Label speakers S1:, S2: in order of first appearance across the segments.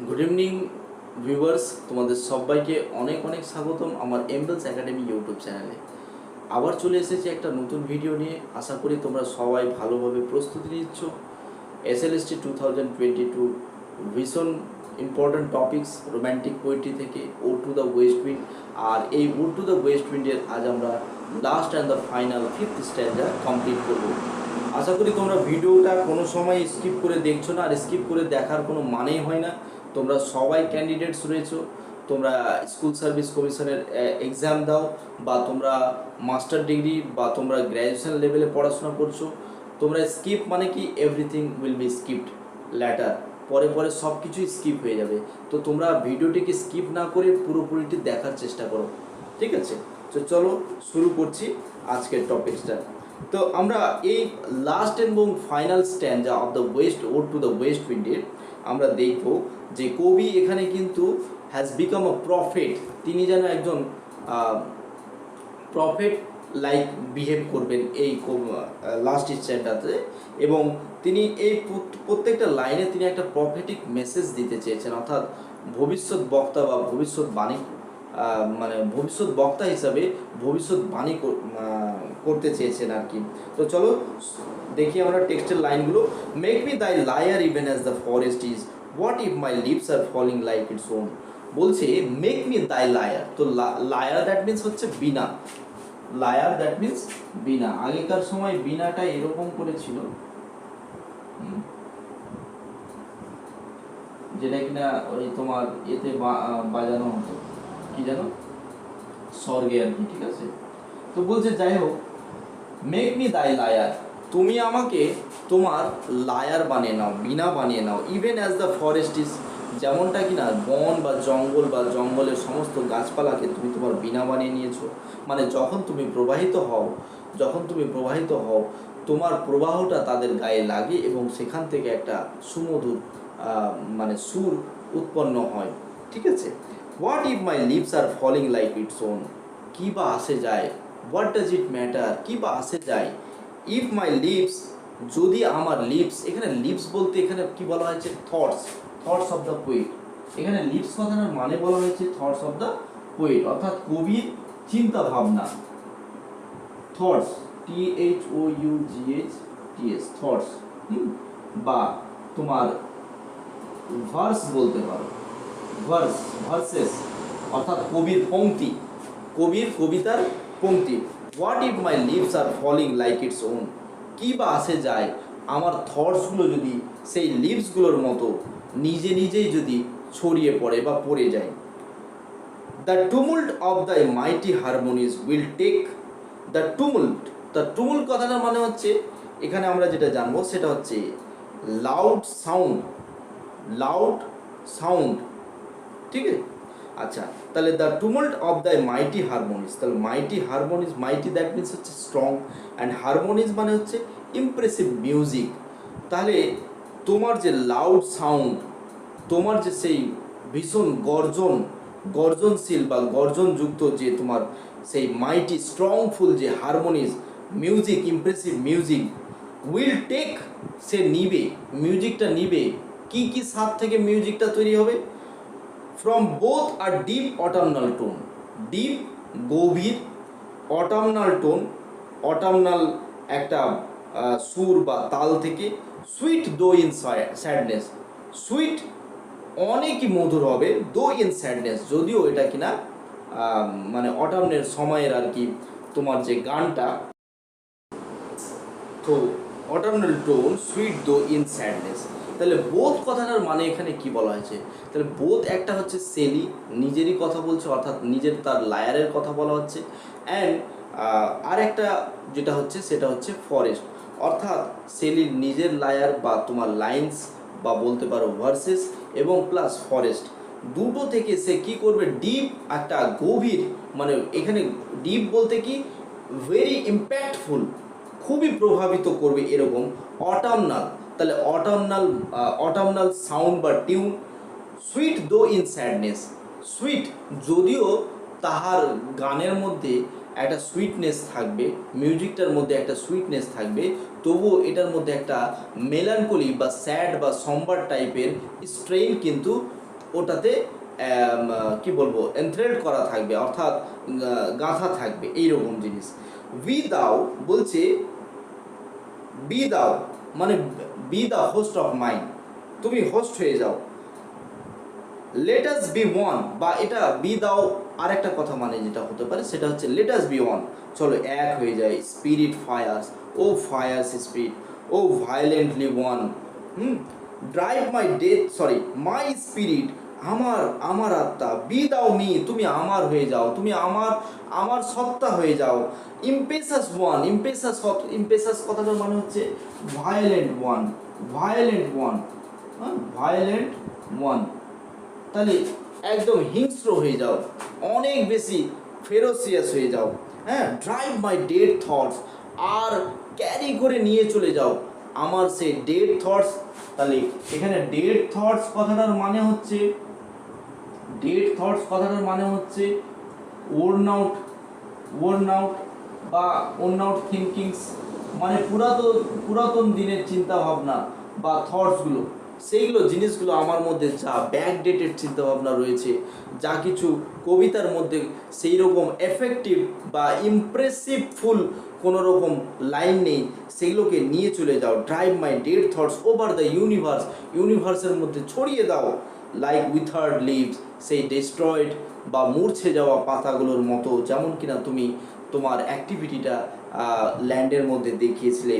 S1: Good evening viewers, তোমাদের সবাইকে অনেক অনেক স্বাগতম আমার এমবেলস একাডেমি ইউটিউব চ্যানেলে। আবার চলে এসেছি একটা নতুন ভিডিও নিয়ে। আশা করি তোমরা সবাই ভালোভাবে প্রস্তুতি নিচ্ছ। SLST 2022 ভীষণ ইম্পর্ট্যান্ট টপিকস রোম্যান্টিক পোয়েট্রি থেকে ode to the west wind. আর এই ওড টু দ্য ওয়েস্ট উইন্ডের আজ আমরা last and the final 5th stanza complete করব। আশা করি তোমরা ভিডিওটা কোনো সময় স্কিপ করে দেখছো না, আর স্কিপ করে দেখার কোনো মানেই হয় না। তোমরা সবাই ক্যান্ডিডেটস রয়েছো, তোমরা স্কুল সার্ভিস কমিশনের এক্সাম দাও, বা তোমরা মাস্টার ডিগ্রি বা তোমরা গ্র্যাজুয়েশন লেভেলে পড়াশোনা করছো। তোমরা স্কিপ মানে কি everything will be skipped letter, পরে পরে সব কিছুই স্কিপ হয়ে যাবে। তো তোমরা ভিডিওটিকে স্কিপ না করে পুরোপুরিটি দেখার চেষ্টা করো, ঠিক আছে? তো চলো শুরু করছি আজকের টপিকসটা। তো আমরা এই লাস্ট এবং final stanza of the west ode to the west উইন্ডের আমরা দেখব যে কবি এখানে কিন্তু হ্যাজ বিকাম আ প্রফেট। তিনি যেন একজন প্রফেট লাইক বিহেভ করবেন এই লাস্ট স্ট্যান্ডাতে, এবং তিনি এই প্রত্যেকটা লাইনে তিনি একটা প্রফেটিক মেসেজ দিতে চেয়েছেন, অর্থাৎ ভবিষ্যৎ বক্তা বা ভবিষ্যৎবাণী মানে ভবিষ্যৎ বক্তা হিসাবে ভবিষ্যৎবাণী করতে চেয়েছেন আর কি। তো চলো দেখি আমরা টেক্সটের লাইনগুলো। Make me thy lyre even as the forest is, what if my lips are falling like its own. বলছে মেক মি দাই লায়ার। তো লায়ার দ্যাট মিনস হচ্ছে বীণা। লায়ার দ্যাট মিনস বীণা। আগেকার সময় বীণাটা এরকম করেছিল, যেটা কিনা ওই তোমার এতে বাজানো হতো, কি জানো, স্বর্গে আর কি, ঠিক আছে? তো বলছে যাই হোক, মেক মি দাই লায়ার, তুমি আমাকে তোমার লায়ার বানিয়ে নাও, বীণা বানিয়ে নাও। Even as the forest is, যেমনটা কিনা বন বা জঙ্গল বা জঙ্গলের সমস্ত গাছপালাকে তুমি তোমার বীণা বানিয়ে নিয়েছো। মানে যখন তুমি প্রবাহিত হও তোমার প্রবাহটা তাদের গায়ে লাগে এবং সেখান থেকে একটা সুমধুর মানে সুর উৎপন্ন হয়, ঠিক আছে? What if my lips are falling like its own, কী বা আসে যায়, হোয়াট ডাজ ইট ম্যাটার, কী বা আসে যায়। ইফ মাই লিপস, যদি আমার লিপস, এখানে লিপস বলতে এখানে কি বলা হয়েছে, থটস অফ দ্য পোয়েট। এখানে লিপস কথাটার মানে বলা হয়েছে থটস অফ দ্য পোয়েট, অর্থাৎ কবির চিন্তা ভাবনা। থটস, THOUGHTS, থটস, বা তোমার ভার্স বলতে পারো, ভার্সেস, অর্থাৎ কবির পংক্তি, কবিতার পংক্তি। What if my lips are falling like its own, কী বা আসে যায় আমার থটসগুলো যদি সেই লিপসগুলোর মতো নিজে নিজেই যদি ছড়িয়ে পড়ে বা পড়ে যায়। The tumult of the mighty harmonies will take, the tumult কথাটার মানে হচ্ছে, এখানে আমরা যেটা জানবো সেটা হচ্ছে লাউড সাউন্ড, ঠিক আছে? আচ্ছা, তাহলে the tumult of the mighty হারমোনিজ, তাহলে মাইটি দ্যাট মিনস হচ্ছে স্ট্রং, অ্যান্ড হারমোনিজ মানে হচ্ছে ইমপ্রেসিভ মিউজিক। তাহলে তোমার যে লাউড সাউন্ড, তোমার যে সেই ভীষণ গর্জনশীল বা গর্জনযুক্ত যে তোমার সেই মাইটি স্ট্রংফুল যে harmonies music, impressive music, will take, সে নিবে, মিউজিকটা নিবে। কি স্বাদ থেকে মিউজিকটা তৈরি হবে? From both are deep autumnal tone, deep গভীর, অটামনাল একটা সুর বা তাল থেকে, সুইট দো ইন স্যাডনেস, সুইট অনেকই মধুর হবে, দো ইন স্যাডনেস, যদিও এটা কিনা মানে অটামনের সময়ের আর কি তোমার যে গানটা, তো অটামনাল টোন, সুইট দো ইন স্যাডনেস। তাহলে বোধ কথাটার মানে এখানে কি বলা হয়েছে? তাহলে বোধ একটা হচ্ছে সেলি, নিজেরই কথা বলছে, অর্থাৎ নিজের তার লায়ারের কথা বলা হচ্ছে, অ্যান্ড আর একটা যেটা হচ্ছে সেটা হচ্ছে ফরেস্ট, অর্থাৎ সেলির নিজের লায়ার বা তোমার লাইন্স বা বলতে পারো ভার্সেস, এবং প্লাস ফরেস্ট, দুটো থেকে সে কি করবে, ডিপ একটা গভীর, মানে এখানে ডিপ বলতে কি ভেরি ইম্প্যাক্টফুল, খুবই প্রভাবিত করবে এরকম অটামনাল। তাহলে অটামনাল সাউন্ড বা টিউন, সুইট দো ইন স্যাডনেস, সুইট যদিও তাহার গানের মধ্যে একটা সুইটনেস থাকবে, মিউজিকটার মধ্যে একটা সুইটনেস থাকবে, তবুও এটার মধ্যে একটা মেলানকলি বা স্যাড বা সম্বার টাইপের স্ট্রেইন কিন্তু ওটাতে কি বলবো এনথ্রেড করা থাকবে, অর্থাৎ গাঁথা থাকবে এইরকম জিনিস। বি দাও বলছে, বি দাও মানে B the host of mind, তুমি হোস্ট হয়ে যাও। লেট আস বি ওয়ান, বা এটা বি দাও আরেকটা কথা মানে যেটা হতে পারে সেটা হচ্ছে লেট আস বি ওয়ান, চলো এক হয়ে যায়। Spirit fierce, O fierce spirit, O violently one. Drive my death, sorry my spirit, আমার আত্মা। বি দাও মি, তুমি আমার হয়ে যাও, তুমি আমার সত্তা হয়ে যাও। ইম্পেসাস ওয়ান, ইম্পেসাস কথাটার মানে হচ্ছে violent one, violent one, violent one. তাহলে একদম হিংস্র হয়ে যাও, অনেক বেশি ফেরোসিয়াস হয়ে যাও। হ্যাঁ, ড্রাইভ মাই ডেড থটস, আর ক্যারি করে নিয়ে চলে যাও আমার সেই ডেড থটস। তাহলে এখানে ডেড থটস কথাটার মানে হচ্ছে, ডেড থটস কথাটার মানে হচ্ছে ওর্ন আউট বা ওর্ন আউট থিঙ্কিংস, মানে পুরাতন দিনের চিন্তা ভাবনা বা থটসগুলো, সেইগুলো জিনিসগুলো আমার মধ্যে যা ব্যাকডেটেড চিন্তাভাবনা রয়েছে, যা কিছু কবিতার মধ্যে সেই রকম এফেক্টিভ বা ইমপ্রেসিভফুল কোনো রকম লাইন নেই, সেগুলোকে নিয়ে চলে যাও। Drive my dead thoughts over the universe, ইউনিভার্সের মধ্যে ছড়িয়ে দাও। লাইক উইথার্ড লিভস, সেই ডেস্ট্রয়েড বা মূর্ছে যাওয়া পাতাগুলোর মতো, যেমন কিনা তুমি তোমার অ্যাক্টিভিটিটা ল্যান্ডের মধ্যে দেখিয়েছিলে।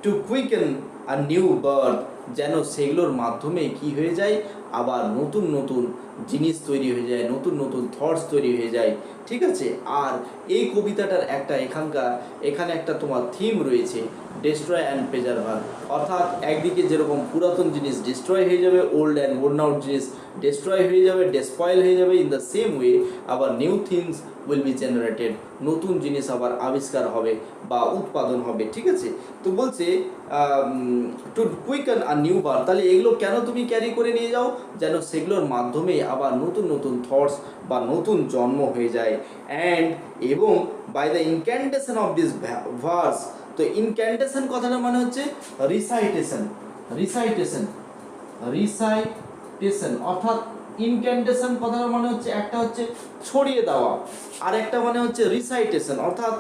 S1: Two quicken a new birth, যেন সেগুলোর মাধ্যমে কি হয়ে যায়, আবার নতুন নতুন জিনিস তৈরি হয়ে যায়, নতুন নতুন থটস তৈরি হয়ে যায়। ঠিক আছে, আর এই কবিতাটার একটা এখানে একটা তোমার থিম রয়েছে, ডেস্ট্রয় অ্যান্ড প্রেজার্ভার, অর্থাৎ একদিকে যেরকম পুরাতন জিনিস ডিস্ট্রয় হয়ে যাবে, ওল্ড অ্যান্ড ওর্ন আউট জিনিস ডেস্ট্রয় হয়ে যাবে, ডেসপয়েল হয়ে যাবে, ইন দ্য সেম ওয়ে আবার new things will be generated, নতুন জিনিস আবার আবিষ্কার হবে বা উৎপাদন হবে। ঠিক আছে, তো বলছে টু কুইকেন আর নিউ বার্থ, তাহলে এগুলো কেন তুমি ক্যারি করে নিয়ে যাও, যেন সেগুলোর মাধ্যমে আবার নতুন নতুন থটস বা নতুন জন্ম হয়ে যায়। অ্যান্ড এবং by the incantation of this verse, তো ইনক্যান্টেশন কথাটা মানে হচ্ছে রিসাইটেশন, অর্থাৎ ইনক্যান্টেশন কথাটা মানে হচ্ছে একটা হচ্ছে ছড়িয়ে দেওয়া, আর একটা মানে হচ্ছে রিসাইটেশন অর্থাৎ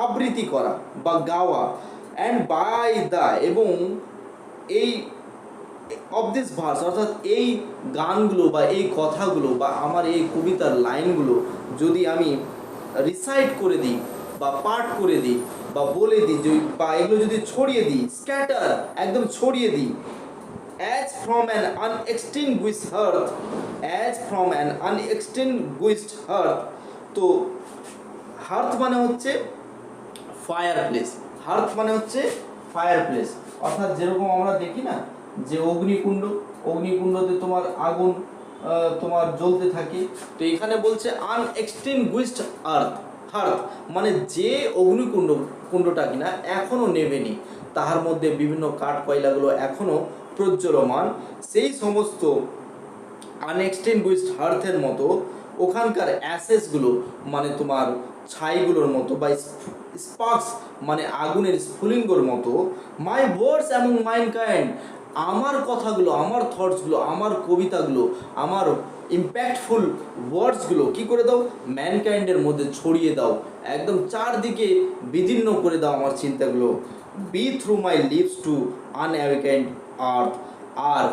S1: আবৃত্তি করা বা গাওয়া। অ্যান্ড বাই দ্য, এবং এই অফ দিস ভার্স, অর্থাৎ এই গানগুলো বা এই কথাগুলো বা আমার এই কবিতার লাইনগুলো যদি আমি রিসাইট করে দিই বা পাঠ করে দিই বা বলে দিই, বা এগুলো যদি ছড়িয়ে দিই, স্ক্যাটার একদম ছড়িয়ে দিই, as from an unextinguished hearth, তো হার্থ মানে হচ্ছে ফায়ার প্লেস, অর্থাৎ যেরকম আমরা দেখি না যে অগ্নিকুণ্ডতে তোমার আগুন তোমার জ্বলতে থাকে, তো এখানে বলছে আনএক্সটিংগুইশড হার্থ মানে যে কুণ্ডটা কিনা এখনো নেভেনি, তাহার মধ্যে বিভিন্ন কাঠ কয়লাগুলো এখনো প্রজ্বলমান, সেই সমস্ত আনএক্সটিংগুইশড হার্থের মতো ওখানকার অ্যাসেসগুলো মানে তোমার ছাইগুলোর মতো বা স্পার্কস মানে আগুনের স্ফুলিঙ্গর মতো, মাই ওয়ার্ডস অ্যামং ম্যানকাইন্ড, আমার কথাগুলো, আমার থটসগুলো, আমার কবিতাগুলো, আমার ইম্প্যাক্টফুল ওয়ার্ডসগুলো কী করে দাও, ম্যানকাইন্ডের মধ্যে ছড়িয়ে দাও, একদম চারদিকে বিদীর্ণ করে দাও আমার চিন্তাগুলো। Be through my lips to unawakened earth, আর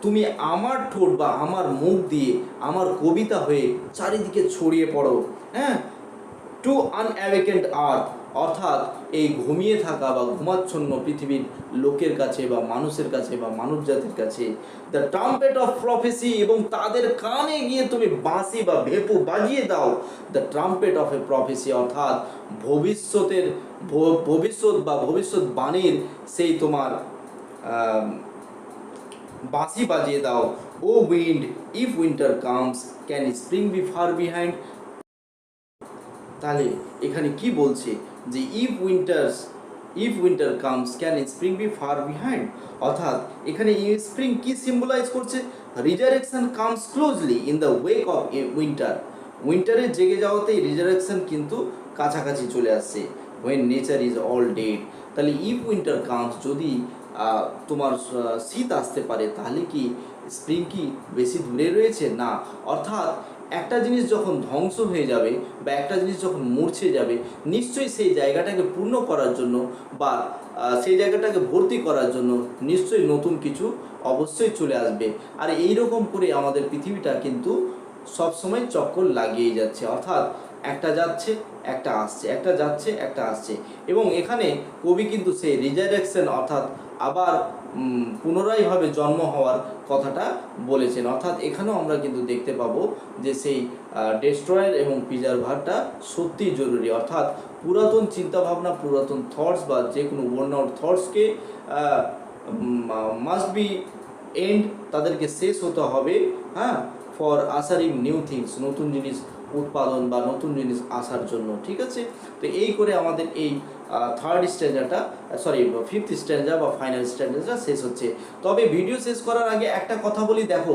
S1: তুমি আমার ঠোঁট বা আমার মুখ দিয়ে আমার কবিতা হয়ে চারিদিকে ছড়িয়ে পড়ো। হ্যাঁ, টু আনঅ্যাওয়েকেন্ড আর্থ, অর্থাৎ এই ঘুমিয়ে থাকা বা ঘুমাচ্ছন্ন পৃথিবীর লোকের কাছে বা মানুষের কাছে বা মানব জাতির কাছে। দ্য ট্রাম্পেট অফ প্রফেসি, এবং তাদের কানে গিয়ে তুমি বাঁশি বা ভেপু বাজিয়ে দাও। The trumpet of a prophecy, অর্থাৎ ভবিষ্যৎবাণীর সেই তোমার বাঁশি বাজিয়ে দাও। O wind, if winter comes can spring be far behind, তাহলে এখানে কি বলছে যে if winter comes can spring be far behind, অর্থাৎ এখানে স্প্রিং কি সিম্বলাইজ করছে, resurrection comes closely in the wake of উইন্টারে জেগে যাওয়াতেই রিজারেকশন কিন্তু কাছাকাছি চলে আসছে, when nature is all dead. তাহলে ইফ উইন্টার কামস, যদি তোমার শীত আসতে পারে, তাহলে কি স্প্রিং কি বেশি দূরে রয়েছে? না। অর্থাৎ একটা জিনিস যখন ধ্বংস হয়ে যাবে বা একটা জিনিস যখন মূর্ছে যাবে, নিশ্চয়ই সেই জায়গাটাকে পূর্ণ করার জন্য বা সেই জায়গাটাকে ভর্তি করার জন্য নিশ্চয়ই নতুন কিছু অবশ্যই চলে আসবে। আর এই রকম করে আমাদের পৃথিবীটা কিন্তু সবসময় চক্কর লাগিয়েই যাচ্ছে। অর্থাৎ একটা যাচ্ছে একটা আসছে, একটা যাচ্ছে একটা আসছে। এবং এখানে কবি কিন্তু সেই রিজারেকশন অর্থাৎ আবার পুনরায়ভাবে জন্ম হওয়ার কথাটা বলেছেন। অর্থাৎ এখানেও আমরা কিন্তু দেখতে পাবো যে সেই ডেস্ট্রয়ার এবং প্রিজার্ভারটা সত্যিই জরুরি। অর্থাৎ পুরাতন চিন্তাভাবনা, পুরাতন থটস বা যে কোনো ওয়ার্ন আউট থটসকে মাস্ট বি এন্ড, তাদেরকে শেষ হতে হবে, হ্যাঁ, ফর আসারিং নিউ থিংস, নতুন জিনিস উৎপাদন বা নতুন জিনিস আসার জন্য। ঠিক আছে, তো এই করে আমাদের এই থার্ড স্ট্যান্ডারটা ফিফথ স্ট্যান্ডার বা ফাইনাল স্ট্যান্ডারটা শেষ হচ্ছে। তবে ভিডিও শেষ করার আগে একটা কথা বলি, দেখো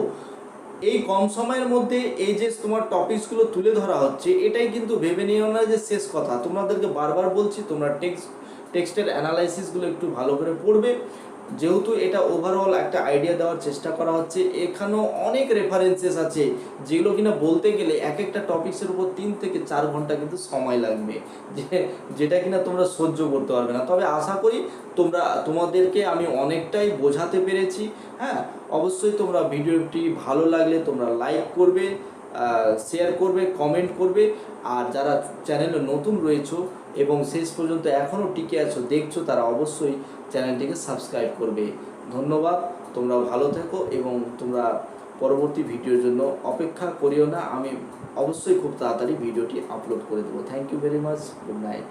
S1: এই কম সময়ের মধ্যে এই যে তোমার টপিকসগুলো তুলে ধরা হচ্ছে, এটাই কিন্তু ভেবে নিও না যে শেষ কথা। তোমাদেরকে বারবার বলছি তোমরা টেক্সটের অ্যানালাইসিসগুলো একটু ভালো করে পড়বে, যেহেতু এটা ওভারঅল একটা আইডিয়া দেওয়ার চেষ্টা করা হচ্ছে। এখানেও অনেক রেফারেন্সেস আছে যেগুলো কিনা বলতে গেলে এক একটা টপিক্সের উপর 3 থেকে 4 ঘন্টা কিন্তু সময় লাগবে, যেটা কিনা তোমরা সহ্য করতে পারবে না। তবে আশা করি তোমাদেরকে আমি অনেকটাই বোঝাতে পেরেছি। হ্যাঁ, অবশ্যই তোমরা ভিডিওটি ভালো লাগলে তোমরা লাইক করবে, শেয়ার করবে, কমেন্ট করবে। আর যারা চ্যানেলে নতুন রয়েছো এবং শেষ পর্যন্ত এখনও টিকে আছো দেখছো, তারা অবশ্যই চ্যানেলটিকে সাবস্ক্রাইব করবে। ধন্যবাদ, তোমরা ভালো থেকো এবং তোমরা পরবর্তী ভিডিওর জন্য অপেক্ষা করিও না। আমি অবশ্যই খুব তাড়াতাড়ি ভিডিওটি আপলোড করে দেবো। Thank you very much, good night.